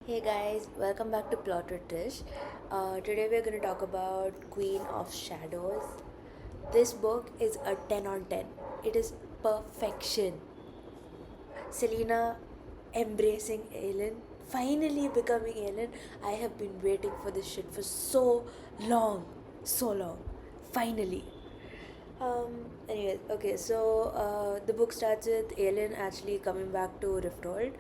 Hey guys, welcome back to Plot with Trish. Today we're going to talk about Queen of Shadows. This book is a 10 on 10. It is perfection. Selena embracing Aelin, finally becoming Aelin. I have been waiting for this shit for so long. So long. Finally. Anyways, okay, so the book starts with Aelin actually coming back to Rifthold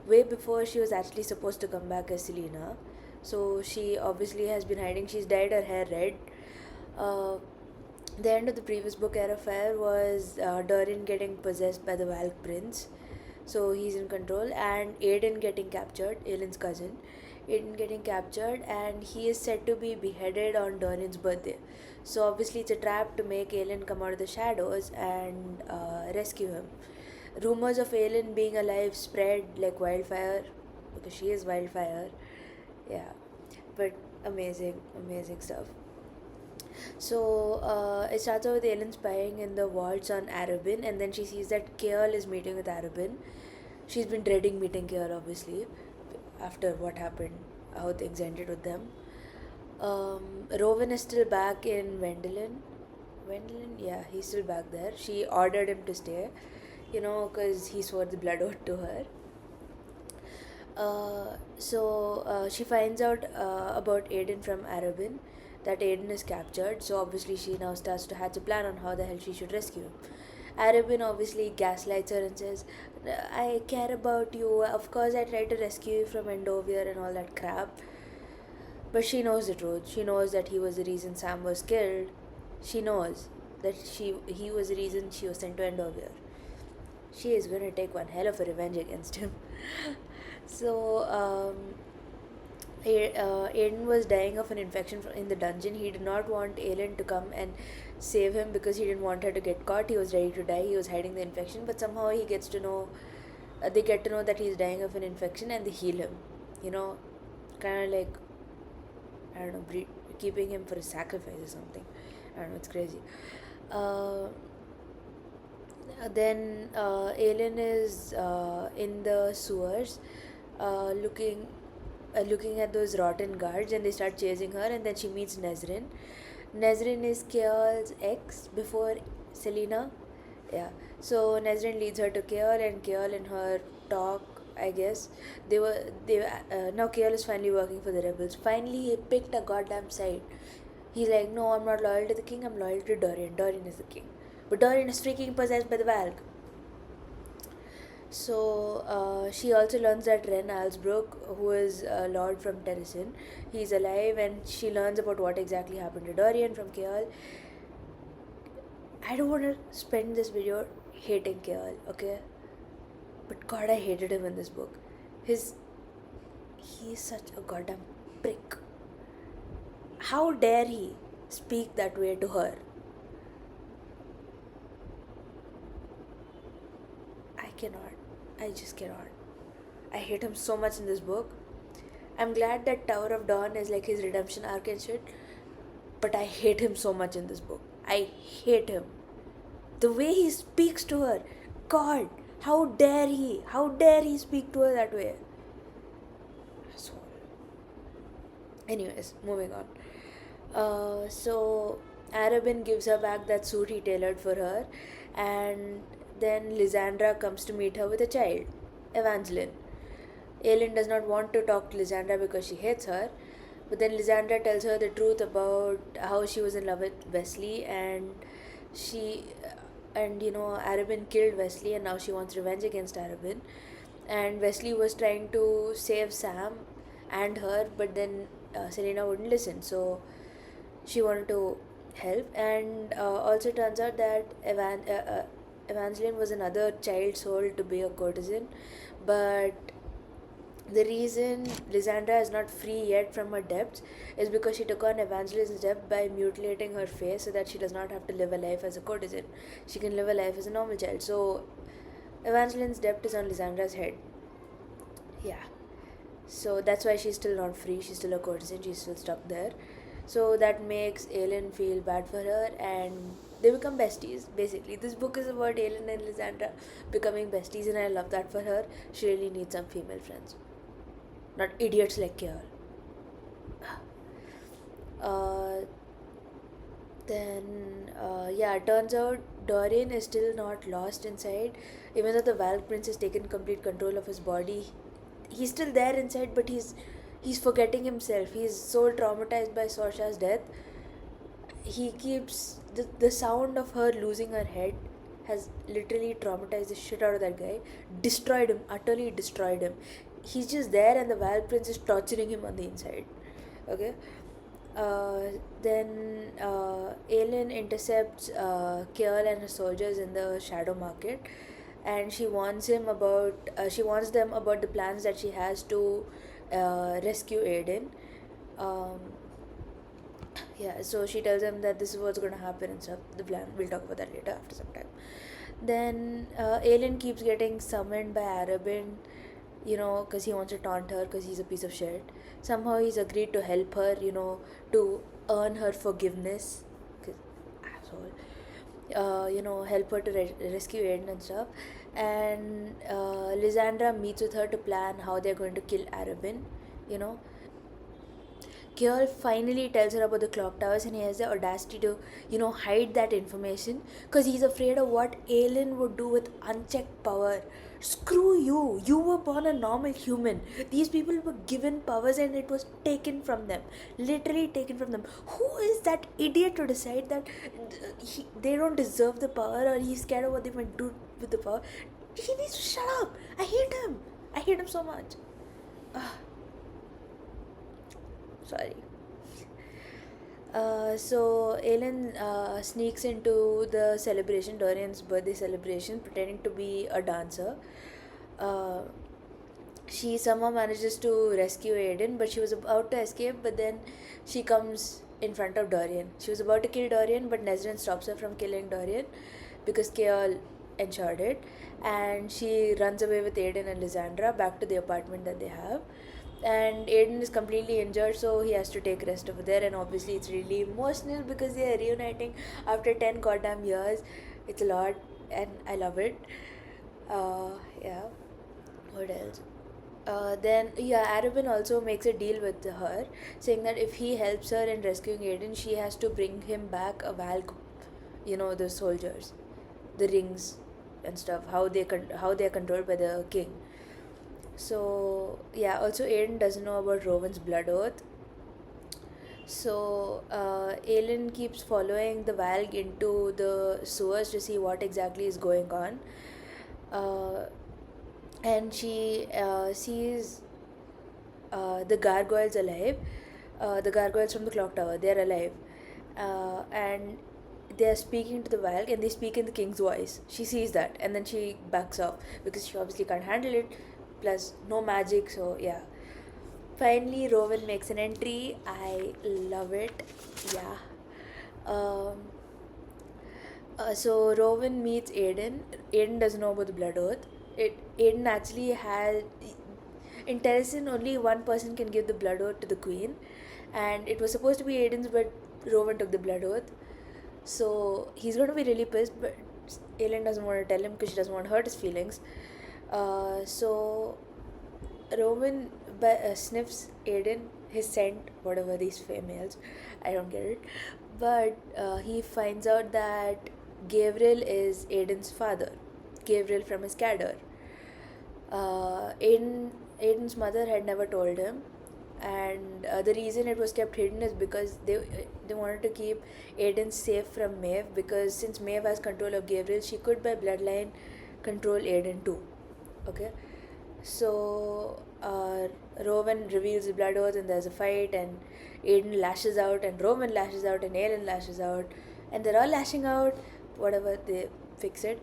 way before she was actually supposed to come back as Selena. So she obviously has been hiding. She's dyed her hair red. Uh, the end of the previous book, Era Fire, was Dorian getting possessed by the Valk Prince. So he's in control, and Aiden getting captured, Ailen's cousin. Aiden getting captured, and he is said to be beheaded on Dorian's birthday. So obviously, it's a trap to make Aelin come out of the shadows and rescue him. Rumors of Aelin being alive spread like wildfire because she is wildfire. Yeah, but amazing, amazing stuff. So it starts out with Ellen spying in the vaults on Arabin, and then she sees that Keol is meeting with Arabin. She's been dreading meeting Keol, obviously, after what happened, how things ended with them. Rowan is still back in Wendelin. Wendelin, yeah, he's still back there. She ordered him to stay, because he swore the blood oath to her. So she finds out about Aiden from Arabin, that Aiden is captured. So obviously she now starts to hatch a plan on how the hell she should rescue him. Arabin obviously gaslights her and says, "I care about you. Of course, I tried to rescue you from Endovier and all that crap." But she knows the truth. She knows that he was the reason Sam was killed. She knows that he was the reason she was sent to Endovier. She is going to take one hell of a revenge against him. So Aiden was dying of an infection in the dungeon. He did not want Aelin to come and save him because he didn't want her to get caught. He was ready to die. He was hiding the infection, but somehow he gets to know. They get to know that he's dying of an infection, and they heal him. You know, kind of like, I don't know, keeping him for a sacrifice or something. I don't know. It's crazy. Uh, then Aelin is in the sewers, looking at those rotten guards, and they start chasing her. And then she meets Nezrin. Nezrin is Keol's ex before Selena. Yeah. So Nezrin leads her to Keol, and Keol and her talk. I guess now Keol is finally working for the rebels. Finally, he picked a goddamn side. He's like, no, I'm not loyal to the king. I'm loyal to Dorian. Dorian is the king. But Dorian is freaking possessed by the Valk. So she also learns that Ren Alsbrook, who is a lord from Terrasin, he's alive, and she learns about what exactly happened to Dorian from Keol. I don't want to spend this video hating Keol, okay? But God, I hated him in this book. He's such a goddamn prick. How dare he speak that way to her? I cannot. I just cannot. I hate him so much in this book. I'm glad that Tower of Dawn is like his redemption arc and shit, but I hate him so much in this book. I hate him. The way he speaks to her. God, how dare he? How dare he speak to her that way? So, anyways, moving on. So Arabin gives her back that suit he tailored for her, and then Lysandra comes to meet her with a child, Evangeline. Aelin does not want to talk to Lysandra because she hates her, but then Lysandra tells her the truth about how she was in love with Wesley, she and Arabin killed Wesley, and now she wants revenge against Arabin. And Wesley was trying to save Sam and her, but then Selena wouldn't listen, so she wanted to help. And also turns out that Evangeline was another child sold to be a courtesan, but the reason Lysandra is not free yet from her debts is because she took on Evangeline's debt by mutilating her face so that she does not have to live a life as a courtesan. She can live a life as a normal child. So Evangeline's debt is on Lysandra's head. Yeah. So that's why she's still not free. She's still a courtesan. She's still stuck there. So that makes Aelin feel bad for her, and they become besties. Basically, this book is about Aelin and Lysandra becoming besties, and I love that for her. She really needs some female friends. not idiots like Kale. Uh, then it turns out Dorian is still not lost inside, even though the Valk Prince has taken complete control of his body. He's still there inside, but he's forgetting himself. He's so traumatized by Sorsha's death. He keeps the sound of her losing her head has literally traumatized the shit out of that guy, destroyed him, utterly destroyed him. He's just there, and the Valk Prince is torturing him on the inside. Okay. uh, then Aelin intercepts Kjell and his soldiers in the shadow market, and she warns them about the plans that she has to rescue Aiden. Um, yeah, so she tells them that this is what's going to happen and stuff. The plan, we'll talk about that later after some time. Then Aelin keeps getting summoned by Arabin, because he wants to taunt her because he's a piece of shit. Somehow he's agreed to help her, to earn her forgiveness. 'Cause asshole. Help her to rescue Aiden and stuff. And Lysandra meets with her to plan how they're going to kill Arabin, you know. Kjell finally tells her about the clock towers, and he has the audacity to, hide that information because he's afraid of what Aelin would do with unchecked power. Screw you! You were born a normal human. These people were given powers and it was taken from them. Literally taken from them. Who is that idiot to decide that they don't deserve the power, or he's scared of what they might do with the power? He needs to shut up! I hate him! I hate him so much. Sorry. So Aelin sneaks into the celebration, Dorian's birthday celebration, pretending to be a dancer. Uh, she somehow manages to rescue Aiden, but she was about to escape, but then she comes in front of Dorian. She was about to kill Dorian, but Nesrin stops her from killing Dorian because Kjell ensured it, and she runs away with Aiden and Lysandra back to the apartment that they have. And Aiden is completely injured, so he has to take rest over there, and obviously it's really emotional because they are reuniting after 10 goddamn years. It's a lot, and I love it. Yeah. What else? Arabin also makes a deal with her, saying that if he helps her in rescuing Aiden, she has to bring him back a Valk, the soldiers, the rings and stuff, how they are controlled by the king. So yeah, also Aiden doesn't know about Rowan's blood oath. So Aelin keeps following the Valg into the sewers to see what exactly is going on. And she sees the gargoyles alive. The gargoyles from the clock tower, they're alive. And they're speaking to the Valg, and they speak in the king's voice. She sees that, and then she backs off because she obviously can't handle it. Plus, no magic, so yeah. Finally, Rowan makes an entry. I love it. Yeah. Um, so Rowan meets Aiden. Aiden doesn't know about the blood oath. Aiden actually had in Terrasin only one person can give the blood oath to the queen, and it was supposed to be Aiden's, but Rowan took the blood oath. So he's going to be really pissed, but Aelin doesn't want to tell him because she doesn't want to hurt his feelings. So Rowan sniffs Aiden, his scent, whatever these females, I don't get it. But he finds out that Gabriel is Aiden's father, Gabriel from his cadre. Aiden's mother had never told him, and the reason it was kept hidden is because they wanted to keep Aiden safe from Maeve, because since Maeve has control of Gabriel, she could by bloodline control Aiden too. Okay, so Rowan reveals the blood oath, and there's a fight, and Aiden lashes out, and Rowan lashes out, and Aelin lashes out, and they're all lashing out. Whatever, they fix it,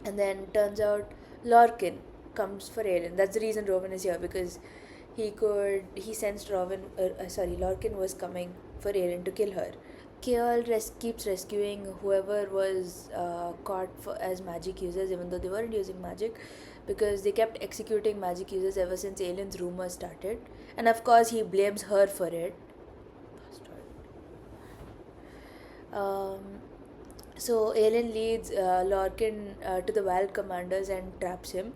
and then turns out Lorcan comes for Aelin. That's the reason Rowan is here, because he sensed Lorcan was coming for Aelin to kill her. Kjell keeps rescuing whoever was caught as magic users, even though they weren't using magic, because they kept executing magic users ever since Aelin's rumors started. And of course, he blames her for it. Um, so Aelin leads Lorcan to the Val commanders and traps him.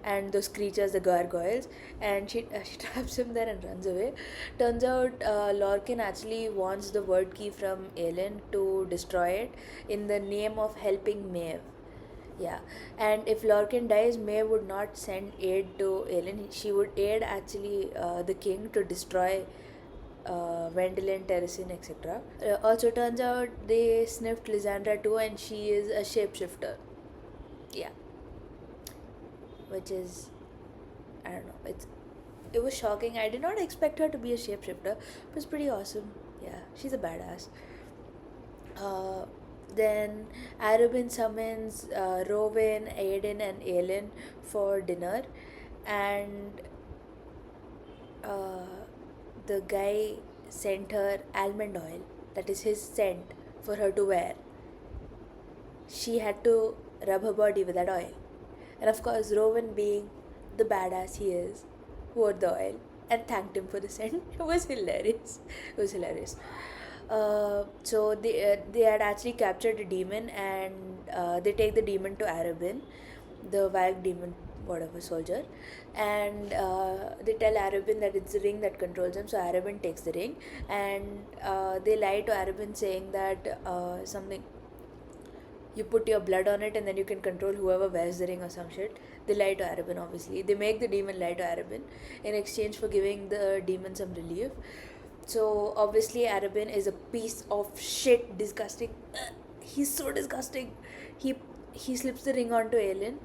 and those creatures, the gargoyles, and she traps him there and runs away. Turns out Lorcan actually wants the word key from Aelin to destroy it in the name of helping Maeve. Yeah, and if Lorcan dies, Maeve would not send aid to Aelin. She would aid actually the king to destroy Wendelin, Terrasin, etc. Also, turns out they sniffed Lysandra too, and she is a shapeshifter. Yeah, which is, I don't know. It was shocking. I did not expect her to be a shapeshifter. It was pretty awesome. Yeah, she's a badass. Uh, then Arabin summons Rowan, Aiden, and Aelin for dinner, and uh, the guy sent her almond oil. That is his scent for her to wear. She had to rub her body with that oil. And of course, Rowan, being the badass he is, wore the oil and thanked him for the scent. It was hilarious. It was hilarious. So they had actually captured a demon, and they take the demon to Arabin, the wild demon, whatever soldier, and they tell Arabin that it's the ring that controls him. So Arabin takes the ring, and they lie to Arabin saying that something, you put your blood on it and then you can control whoever wears the ring or some shit. They lie to Arabin, obviously. They make the demon lie to Arabin in exchange for giving the demon some relief. So obviously Arabin is a piece of shit, disgusting. He's so disgusting. He he slips the ring onto Aelin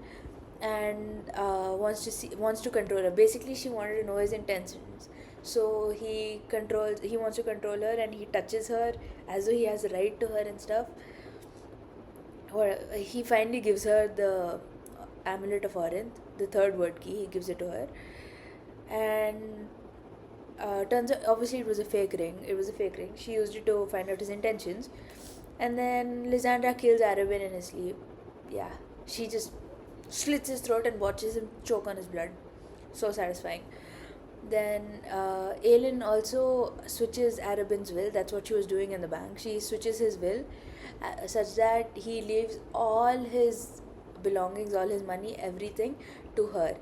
and wants to control her. Basically, she wanted to know his intentions. So he wants to control her, and he touches her as though he has a right to her and stuff. Or he finally gives her the amulet of Orinth, the third word key. He gives it to her, and turns out obviously it was a fake ring. It was a fake ring. She used it to find out his intentions, and then Lysandra kills Arabin in his sleep. Yeah, she just slits his throat and watches him choke on his blood. So satisfying. Then Aelin also switches Arabin's will. That's what she was doing in the bank. She switches his will such that he leaves all his belongings, all his money, everything to her.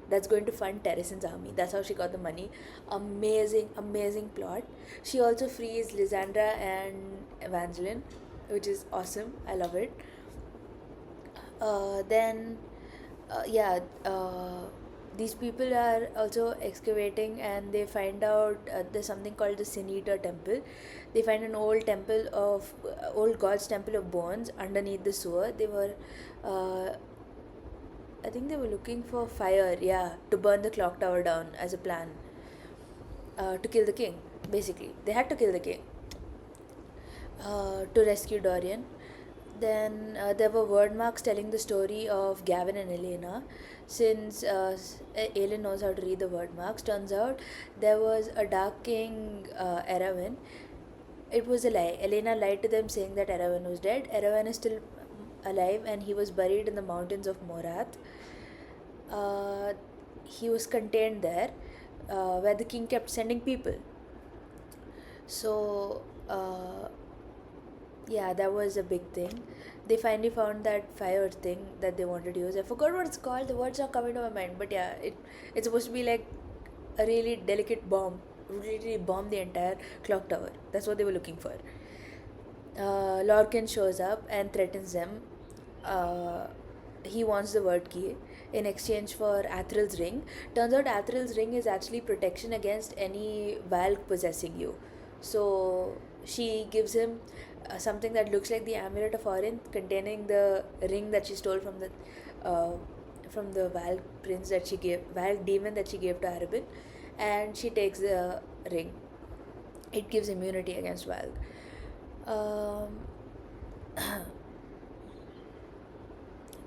That's going to fund Terracin's army. That's how she got the money. Amazing, amazing plot. She also frees Lysandra and Evangeline, which is awesome. I love it. Then, yeah, these people are also excavating, and they find out there's something called the Sin Eater Temple. They find an old temple of old god's temple of bones underneath the sewer. Uh, I think they were looking for fire, yeah, to burn the clock tower down as a plan, to kill the king. Basically, they had to kill the king to rescue Dorian. Then there were word marks telling the story of Gavin and Elena. Since Aelin knows how to read the word marks, turns out there was a Dark King, Erawan. It was a lie. Elena lied to them saying that Erawan was dead. Erawan is still alive, and he was buried in the mountains of Morath. He was contained there, where the king kept sending people. So, yeah, that was a big thing. They finally found that fire thing that they wanted to use. I forgot what it's called. The words are coming to my mind. But yeah, it's supposed to be like a really delicate bomb. Really bomb the entire clock tower. That's what they were looking for. Lorcan shows up and threatens them. He wants the word key in exchange for Athril's ring. Turns out Athril's ring is actually protection against any Valk possessing you. So she gives him something that looks like the amulet of Orinth, containing the ring that she stole from the Valk prince that she gave, Valk demon that she gave to Arabin, and she takes the ring. It gives immunity against Valk. Um,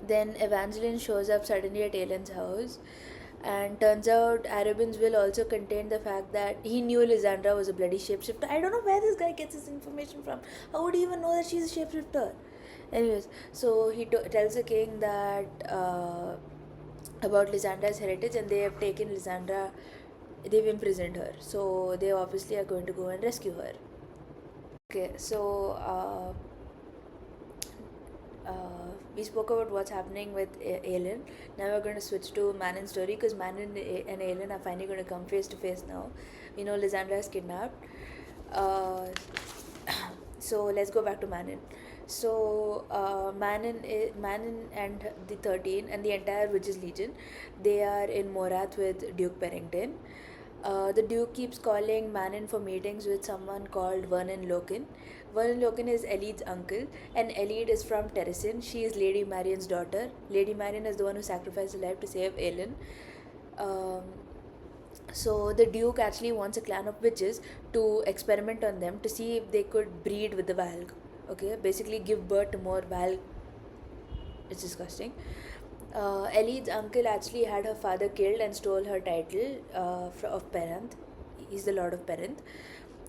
then Evangeline shows up suddenly at Aelin's house, and turns out Arabin's will also contained the fact that he knew Lysandra was a bloody shapeshifter. I don't know where this guy gets his information from. How would he even know that she's a shapeshifter? Anyways, so he tells the king that about Lysandra's heritage, and they have taken Lysandra, they've imprisoned her. So they obviously are going to go and rescue her. Okay, so we spoke about what's happening with Aelin. Now we're going to switch to Manon's story because Manon and Aelin are finally going to come face to face now. We know Lysandra is kidnapped. Uh, so let's go back to Manon. So Manon and the 13 and the entire Witches Legion, they are in Morath with Duke Pennington. The Duke keeps calling Manon for meetings with someone called Vernon Loken. Vernon Loken is Elid's uncle, and Elid is from Terrasin. She is Lady Marion's daughter. Lady Marion is the one who sacrificed her life to save Aelin. Um, so the Duke actually wants a clan of witches to experiment on them to see if they could breed with the Valg. Okay, basically give birth to more Valg. It's disgusting. Elid's uncle actually had her father killed and stole her title of Peranth. He's the Lord of Peranth.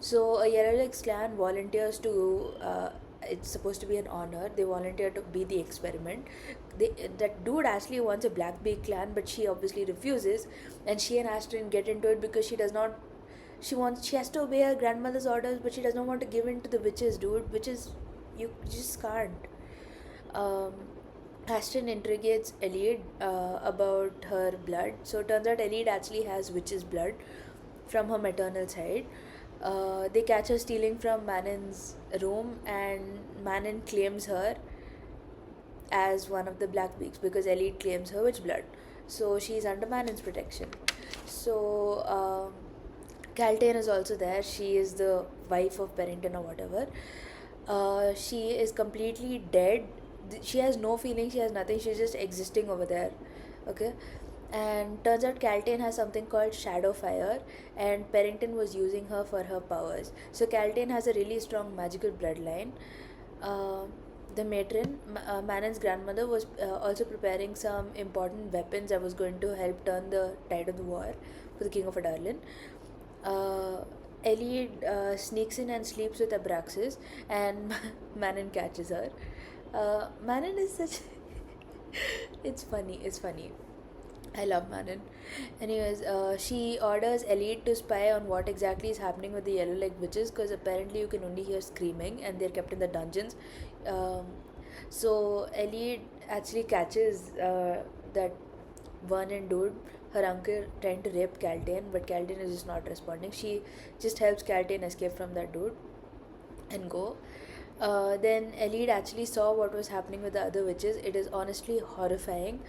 So a Yellowlegs clan volunteers to. It's supposed to be an honor. They volunteer to be the experiment. That dude actually wants a Blackbeak clan, but she obviously refuses, and she and Astrid get into it because she does not. She has to obey her grandmother's orders, but she does not want to give in to the witches, dude. Witches, you just can't. Um, Ashton interrogates Elid about her blood. So it turns out Elid actually has witch's blood from her maternal side. They catch her stealing from Manon's room, and Manon claims her as one of the Blackbeaks because Elid claims her witch blood. So she's under Manon's protection. So Caltaine is also there. She is the wife of Pennington or whatever. She is completely dead. She has no feeling, she has nothing, she's just existing over there. Okay? And turns out Caltaine has something called Shadow Fire, and Pennington was using her for her powers. So Caltaine has a really strong magical bloodline. Uh, the matron, Manon's grandmother, was also preparing some important weapons that was going to help turn the tide of the war for the King of Adarlan. Elid sneaks in and sleeps with Abraxas, and Manon catches her. Manon is such. It's funny. It's funny. I love Manon. Anyways, she orders Elite to spy on what exactly is happening with the Yellow Leg Witches because apparently you can only hear screaming and they're kept in the dungeons. Um, so Elite actually catches that Vernon dude, her uncle, trying to rape Caltaine, but Caltaine is just not responding. She just helps Caltaine escape from that dude and go. Then Elide actually saw what was happening with the other witches. It is honestly horrifying.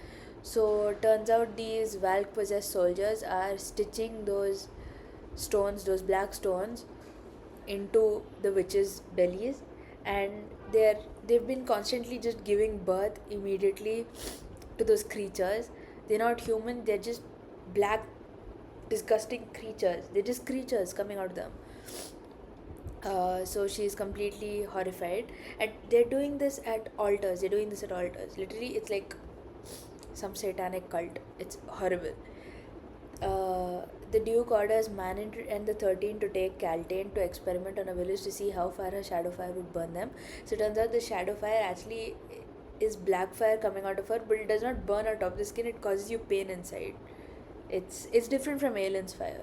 So turns out these Valk possessed soldiers are stitching those stones, those black stones, into the witches' bellies, and they've been constantly just giving birth immediately to those creatures. They're not human. They're just black, disgusting creatures. They're just creatures coming out of them. So she's completely horrified, and they're doing this at altars. They're doing this at altars. Literally, it's like some satanic cult. It's horrible. The Duke orders Manon and the 13 to take Caltaine to experiment on a village to see how far her shadow fire would burn them. So it turns out the shadow fire actually is black fire coming out of her, but it does not burn out of the skin. It causes you pain inside. It's different from Aelin's fire.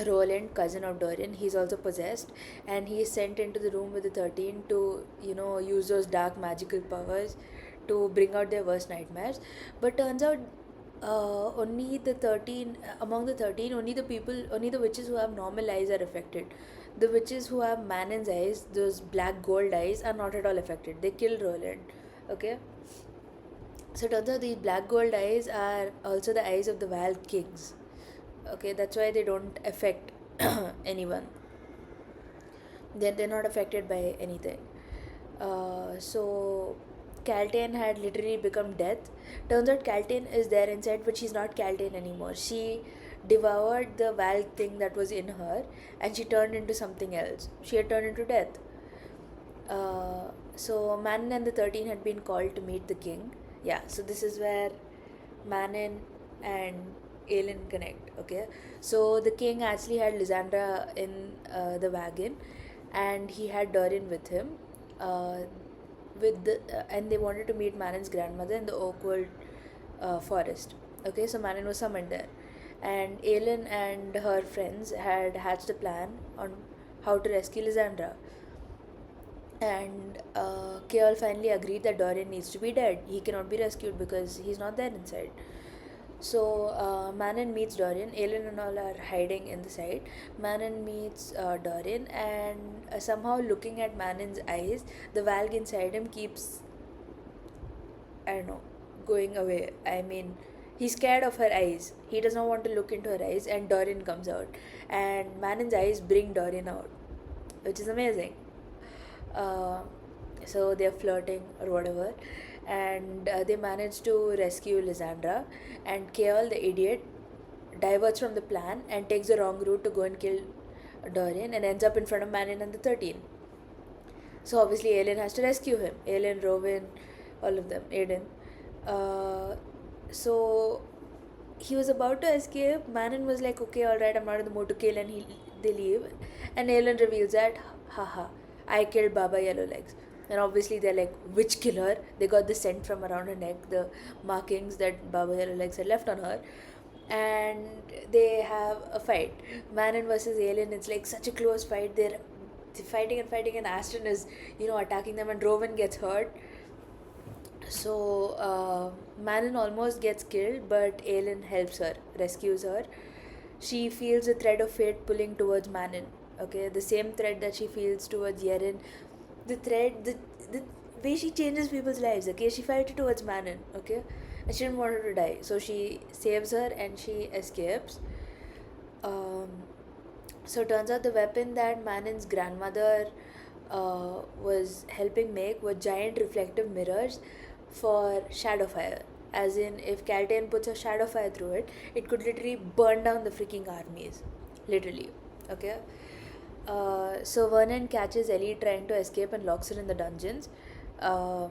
Roland, cousin of Dorian, he's also possessed, and he is sent into the room with the 13 to, use those dark magical powers to bring out their worst nightmares. But turns out only the 13, among the 13, only the witches who have normal eyes are affected. The witches who have Manon's eyes, those black gold eyes, are not at all affected. They killed Roland. Okay? So turns out these black gold eyes are also the eyes of the Val kings. Okay, that's why they don't affect anyone. They're not affected by anything. So Caltaine had literally become death. Turns out Caltaine is there inside, but she's not Caltaine anymore. She devoured the Valk thing that was in her, and she turned into something else. She had turned into death. So Manon and the 13 had been called to meet the king. Yeah, so this is where Manon and Aelin connect. Okay, so the king actually had Lysandra in the wagon, and he had Dorian with him. And they wanted to meet Manon's grandmother in the Oakwood forest. Okay, so Manon was summoned there, and Aelin and her friends had hatched a plan on how to rescue Lysandra. And Keol finally agreed that Dorian needs to be dead. He cannot be rescued because he's not there inside. So Manon meets Dorian. Aelin and all are hiding in the side. Manon meets Dorian, and somehow looking at Manon's eyes, the Valg inside him keeps, I don't know, going away. I mean, he's scared of her eyes. He does not want to look into her eyes, and Dorian comes out. And Manon's eyes bring Dorian out, which is amazing. Uh, so they're flirting or whatever, and they manage to rescue Lysandra. And Keol, the idiot, diverts from the plan and takes the wrong route to go and kill Dorian and ends up in front of Manon and the 13. So obviously Aelin has to rescue him. Aelin, Rowan, all of them, Aiden. Uh, so he was about to escape. Manon was like, okay, alright, I'm not in the mood to kill, and they leave. And Aelin reveals that, haha, I killed Baba Yellowlegs. And obviously they're like, which killer? They got the scent from around her neck, the markings that Baba Yellowlegs had left on her. And they have a fight. Manon versus Aelin, it's like such a close fight. They're fighting and fighting, and Aston is, attacking them, and Rowan gets hurt. So Manon almost gets killed, but Aelin helps her, rescues her. She feels a thread of fate pulling towards Manon. Okay, the same thread that she feels towards Yeren. The thread, the way she changes people's lives. Okay, she felt it towards Manon. Okay, and she didn't want her to die, so she saves her and she escapes. Um, so it turns out the weapon that Manon's grandmother was helping make were giant reflective mirrors for Shadowfire. As in, if Caltaine puts a Shadowfire through it, it could literally burn down the freaking armies. Literally. Okay? So Vernon catches Ellie trying to escape and locks her in the dungeons. Um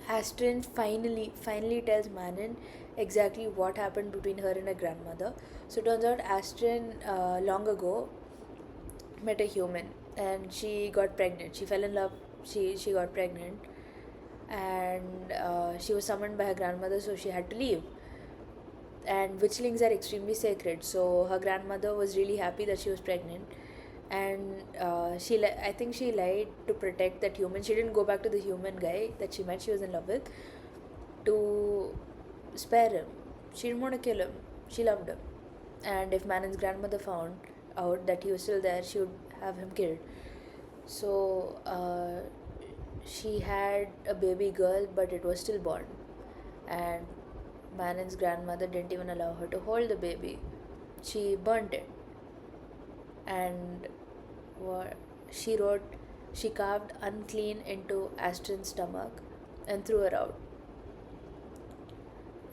Astrid finally tells Manon exactly what happened between her and her grandmother. So it turns out Astrid long ago met a human, and she got pregnant. She fell in love. She got pregnant, and she was summoned by her grandmother, so she had to leave. And witchlings are extremely sacred, so her grandmother was really happy that she was pregnant, and I think she lied to protect that human. She didn't go back to the human guy that she met, she was in love with, to spare him. She didn't want to kill him. She loved him. And if Manon's grandmother found out that he was still there, she would have him killed. So she had a baby girl, but it was stillborn. And Manon's grandmother didn't even allow her to hold the baby. She burnt it. And what she wrote, she carved unclean into Astrid's stomach and threw her out.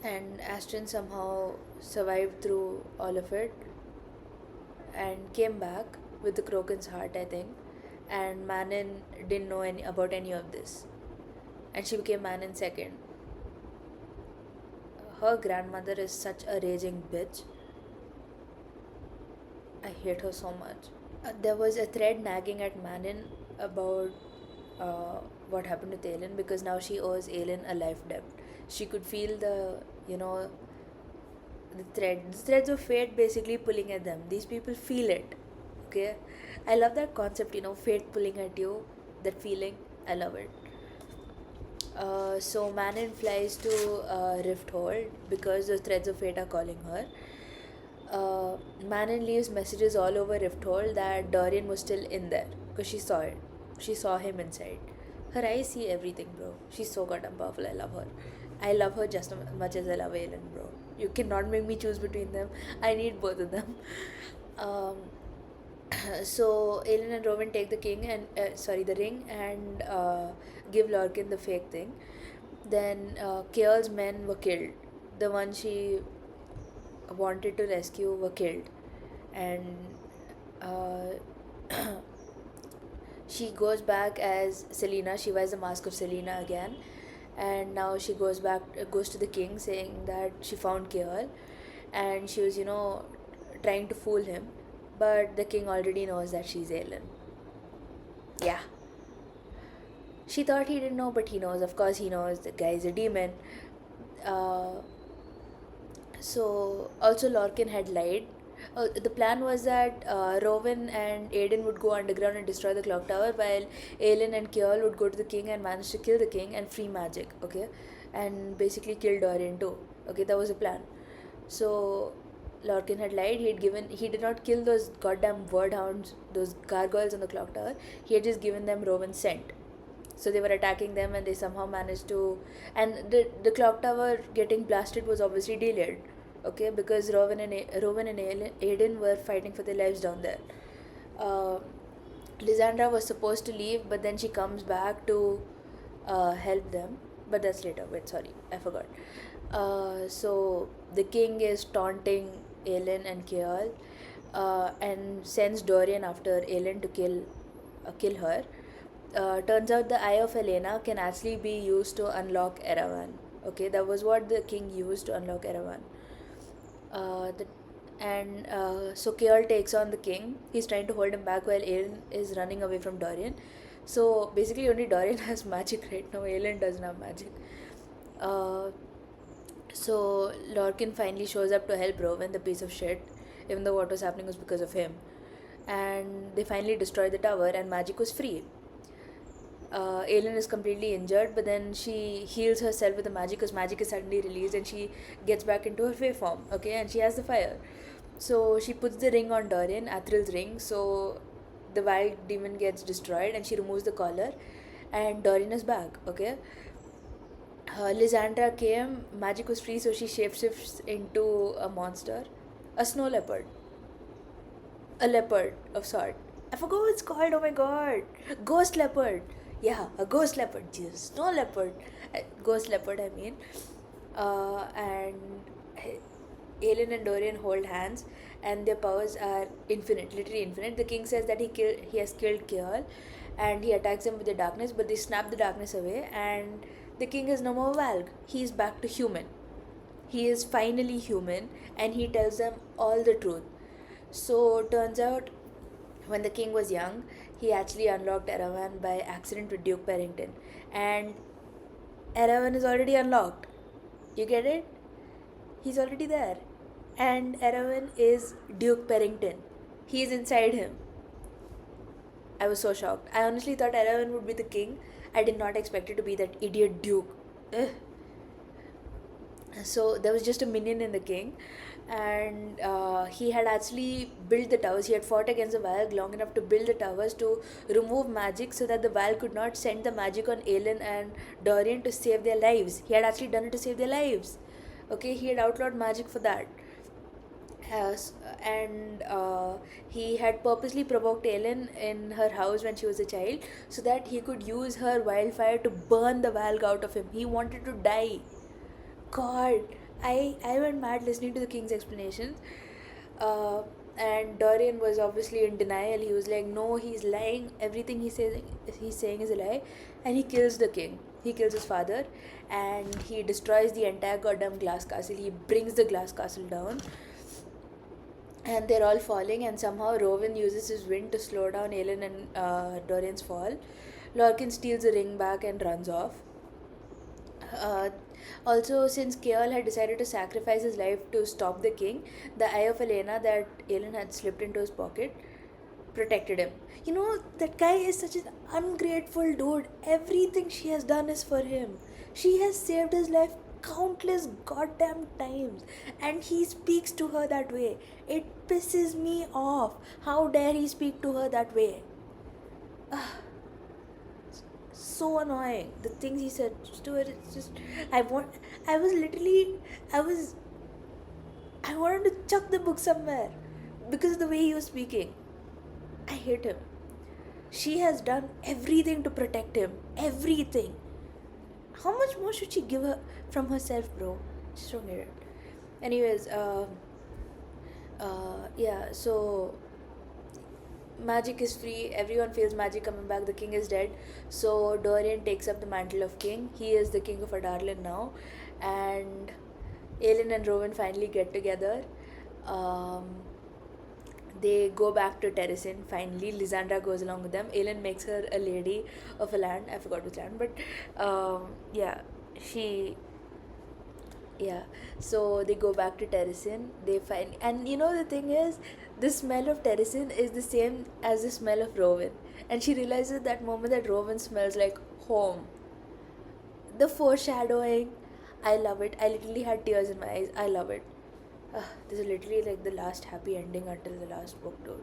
And Astrid somehow survived through all of it and came back with the Kroken's heart, I think. And Manon didn't know about any of this. And she became Manon second. Her grandmother is such a raging bitch. I hate her so much. There was a thread nagging at Manon about what happened with Aelin, because now she owes Aelin a life debt. She could feel the threads of fate basically pulling at them. These people feel it. Okay, I love that concept. Fate pulling at you. That feeling, I love it. So Manon flies to Rifthold because the threads of fate are calling her. Manon leaves messages all over Rifthold that Dorian was still in there because she saw it. She saw him inside. Her eyes see everything, bro. She's so goddamn powerful. I love her. I love her just as much as I love Aelin, bro. You cannot make me choose between them. I need both of them. Um, so Aelin and Rowan take the the ring, and give Lorcan the fake thing. Then Keol's men were killed. The one she wanted to rescue were killed, and she goes back as Selena. She wears the mask of Selena again, and now she goes to the king saying that she found Keol, and she was trying to fool him, but the king already knows that she's Aelin. Yeah, she thought he didn't know, but he knows. Of course, he knows. The guy is a demon. Uh, so also Lorcan had lied The plan was that Rowan and Aiden would go underground and destroy the clock tower, while Aelin and Kjell would go to the king and manage to kill the king and free magic. Okay, and basically kill Dorian too. Okay, that was the plan. So Lorcan had lied. He did not kill those goddamn word hounds, those gargoyles on the clock tower. He had just given them Rowan's scent. So they were attacking them, and they somehow managed to. And the clock tower getting blasted was obviously delayed, okay, because Rowan and Aiden were fighting for their lives down there. Uh, Lysandra was supposed to leave, but then she comes back to help them. But that's later. Wait, sorry, I forgot. So the king is taunting Aelin and Kjell, and sends Dorian after Aelin to kill her. Turns out the Eye of Elena can actually be used to unlock Erawan. Okay, that was what the king used to unlock Erawan. Uh, the, so Kjell takes on the king. He's trying to hold him back while Aelin is running away from Dorian. So basically, only Dorian has magic right now. Aelin doesn't have magic. Uh, so Lorcan finally shows up to help Rowan, the piece of shit, even though what was happening was because of him. And they finally destroy the tower, and magic was free. Aelin is completely injured, but then she heals herself with the magic because magic is suddenly released and she gets back into her Fey form, okay, and she has the fire. So she puts the ring on Dorian, Athril's ring, so the wild demon gets destroyed and she removes the collar and Dorian is back, okay. Lysandra came, magic was free, so she shapeshifts into a monster, a snow leopard. A leopard of sort. I forgot what it's called, oh my god. Ghost leopard. Yeah, a ghost leopard. Jesus, no leopard. Ghost leopard, I mean. And Aelin and Dorian hold hands, and their powers are infinite, literally infinite. The king says that he has killed Kjell, and he attacks them with the darkness, but they snap the darkness away, and the king is no more Valg. He is back to human. He is finally human, and he tells them all the truth. So turns out, when the king was young, he actually unlocked Erawan by accident with Duke Perrington, and Erawan is already unlocked. You get it? He's already there, and Erawan is Duke Perrington. He is inside him. I was so shocked. I honestly thought Erawan would be the king. I did not expect it to be that idiot Duke. Ugh. So there was just a minion in the king, and he had actually built the towers. He had fought against the Valg long enough to build the towers to remove magic so that the Valg could not send the magic on Aelin and Dorian to save their lives. He had actually done it to save their lives. Okay, he had outlawed magic for that. And he had purposely provoked Aelin in her house when she was a child so that he could use her wildfire to burn the Valg out of him. He wanted to die. God, I went mad listening to the king's explanations. And Dorian was obviously in denial. He was like, no, he's lying. Everything he's saying is a lie. And he kills the king. He kills his father. And he destroys the entire goddamn glass castle. He brings the glass castle down. And they're all falling. And somehow Rowan uses his wind to slow down Aelin and Dorian's fall. Lorcan steals the ring back and runs off. Also, since Kjell had decided to sacrifice his life to stop the king, the Eye of Elena that Aelin had slipped into his pocket protected him. You know, that guy is such an ungrateful dude. Everything she has done is for him. She has saved his life countless goddamn times, and he speaks to her that way. It pisses me off. How dare he speak to her that way? So annoying. The things he said to her, it's just I wanted to chuck the book somewhere because of the way he was speaking. I hate him. She has done everything to protect him. Everything. How much more should she give her from herself, bro? Just don't get it. Anyways, yeah, so magic is free. Everyone feels magic coming back. The king is dead. So Dorian takes up the mantle of king. He is the king of Adarlan now. And Aelin and Rowan finally get together. They go back to Terrasin. Finally, Lysandra goes along with them. Aelin makes her a lady of a land. I forgot which land, but yeah, she Yeah, so they go back to Terrasin. They find, and you know the thing is, the smell of Terrasin is the same as the smell of Rowan, and she realizes that moment that Rowan smells like home. The foreshadowing, I love it. I literally had tears in my eyes. I love it. This is literally like the last happy ending until the last book, dude.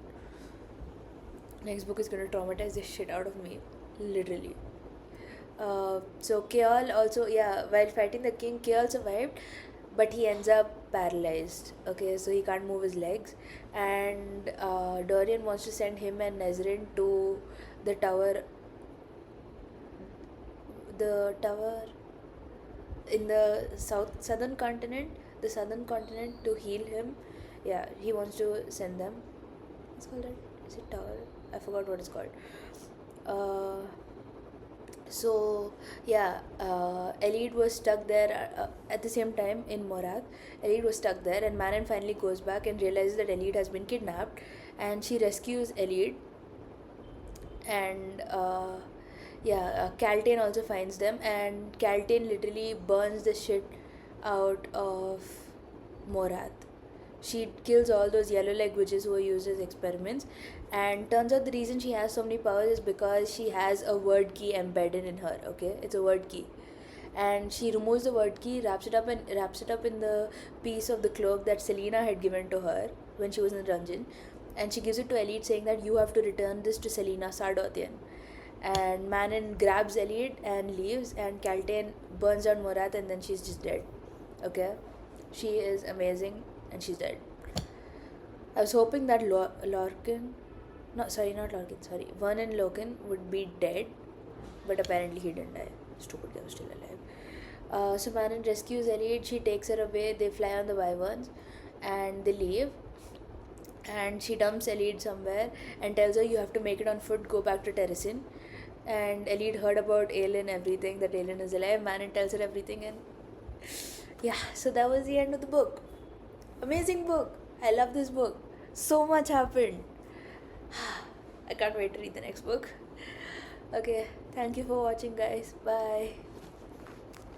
Next book is gonna traumatize the shit out of me, literally. So Keol also, yeah, while fighting the king, Keol survived, but he ends up paralyzed. Okay, so he can't move his legs, and Dorian wants to send him and Nezrin to the tower, the tower in the southern continent, the southern continent, to heal him. Yeah, he wants to send them. It's called that. Is it tower? I forgot what it's called. Uh, so yeah, Elite was stuck there at the same time in Morath. Elite was stuck there, and Manon finally goes back and realizes that Elite has been kidnapped, and she rescues Elite. And yeah, Caltain also finds them, and Caltain literally burns the shit out of Morath. She kills all those yellow leg witches who were used as experiments, and turns out the reason she has so many powers is because she has a word key embedded in her. Okay, it's a word key, and she removes the word key, wraps it up in the piece of the cloak that Selena had given to her when she was in the dungeon, and she gives it to Elite, saying that you have to return this to Selena Sardothian. And Manon grabs Elite and leaves, and Caltain burns down Morath, and then she's just dead. Okay, she is amazing, and she's dead. I was hoping that Lorcan, no, sorry, not Lorcan, sorry, Vernon Loken would be dead, but apparently he didn't die. Stupid guy was still alive. So Manon rescues Elliot. She takes her away. They fly on the wyverns, and they leave. And she dumps Elliot somewhere and tells her, "You have to make it on foot. Go back to Terrasin." And Elliot heard about Aelin, everything, that Aelin is alive. Manon tells her everything, and yeah. So that was the end of the book. Amazing book. I love this book. So much happened. I can't wait to read the next book. Okay, thank you for watching, guys. Bye.